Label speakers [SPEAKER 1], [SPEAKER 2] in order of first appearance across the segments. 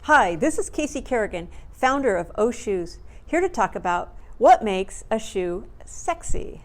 [SPEAKER 1] Hi, this is Kerrigan, founder of O Shoes, here to talk about what makes a shoe sexy.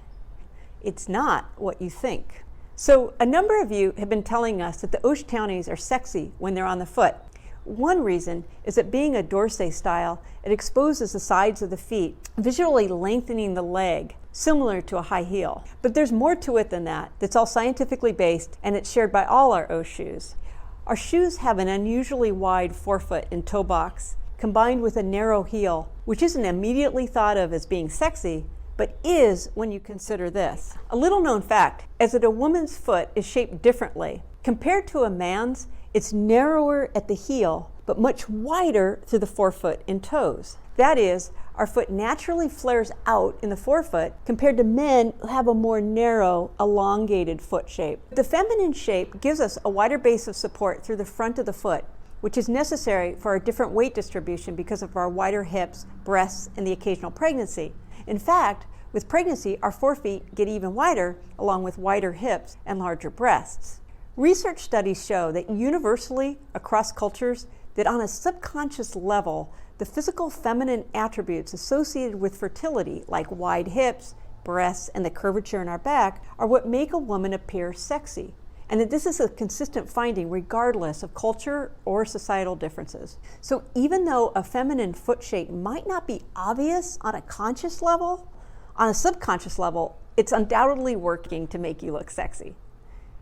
[SPEAKER 1] It's not what you think. So a number of you have been telling us that the Townies are sexy when they're on the foot. One reason is that being a Dorsey style, it exposes the sides of the feet, visually lengthening the leg, similar to a high heel. But there's more to it than that. That's all scientifically based, and it's shared by all our O shoes. Our shoes have an unusually wide forefoot and toe box, combined with a narrow heel, which isn't immediately thought of as being sexy, but is when you consider this. A little known fact is that a woman's foot is shaped differently. Compared to a man's, it's narrower at the heel, but much wider through the forefoot and toes. That is, our foot naturally flares out in the forefoot compared to men who have a more narrow, elongated foot shape. The feminine shape gives us a wider base of support through the front of the foot, which is necessary for our different weight distribution because of our wider hips, breasts, and the occasional pregnancy. In fact, with pregnancy, our forefeet get even wider, along with wider hips and larger breasts. Research studies show that universally across cultures, that on a subconscious level, the physical feminine attributes associated with fertility, like wide hips, breasts, and the curvature in our back, are what make a woman appear sexy. And that this is a consistent finding regardless of culture or societal differences. So even though a feminine foot shape might not be obvious on a conscious level, on a subconscious level, it's undoubtedly working to make you look sexy.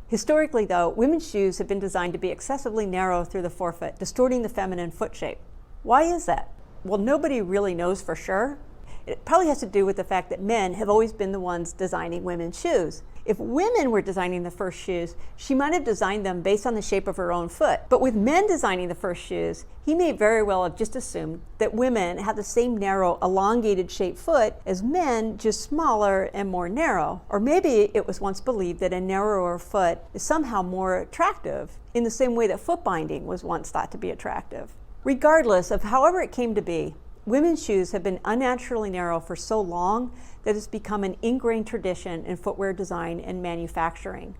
[SPEAKER 1] Historically, though, women's shoes have been designed to be excessively narrow through the forefoot, distorting the feminine foot shape. Why is that? Well, nobody really knows for sure. It probably has to do with the fact that men have always been the ones designing women's shoes. If women were designing the first shoes, she might have designed them based on the shape of her own foot. But with men designing the first shoes, he may very well have just assumed that women have the same narrow, elongated shaped foot as men, just smaller and more narrow. Or maybe it was once believed that a narrower foot is somehow more attractive, in the same way that foot binding was once thought to be attractive. Regardless of however it came to be, women's shoes have been unnaturally narrow for so long that it's become an ingrained tradition in footwear design and manufacturing.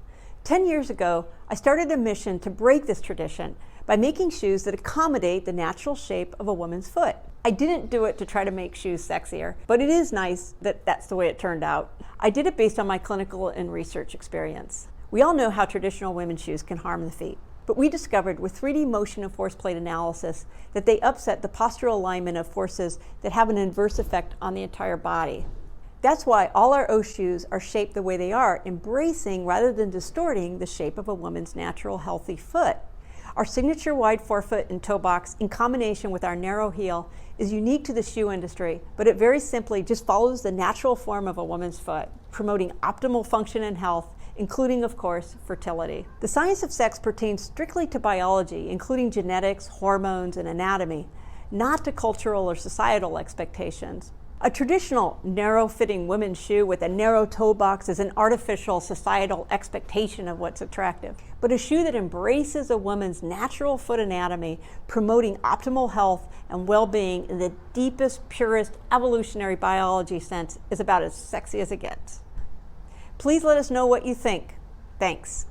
[SPEAKER 1] 10 years ago, I started a mission to break this tradition by making shoes that accommodate the natural shape of a woman's foot. I didn't do it to try to make shoes sexier, but it is nice that that's the way it turned out. I did it based on my clinical and research experience. We all know how traditional women's shoes can harm the feet. But we discovered with 3D motion and force plate analysis that they upset the postural alignment of forces that have an adverse effect on the entire body. That's why all our O shoes are shaped the way they are, embracing rather than distorting the shape of a woman's natural healthy foot. Our signature wide forefoot and toe box in combination with our narrow heel is unique to the shoe industry, but it very simply just follows the natural form of a woman's foot, promoting optimal function and health, including, of course, fertility. The science of sex pertains strictly to biology, including genetics, hormones, and anatomy, not to cultural or societal expectations. A traditional narrow-fitting women's shoe with a narrow toe box is an artificial societal expectation of what's attractive. But a shoe that embraces a woman's natural foot anatomy, promoting optimal health and well-being in the deepest, purest evolutionary biology sense, is about as sexy as it gets. Please let us know what you think. Thanks.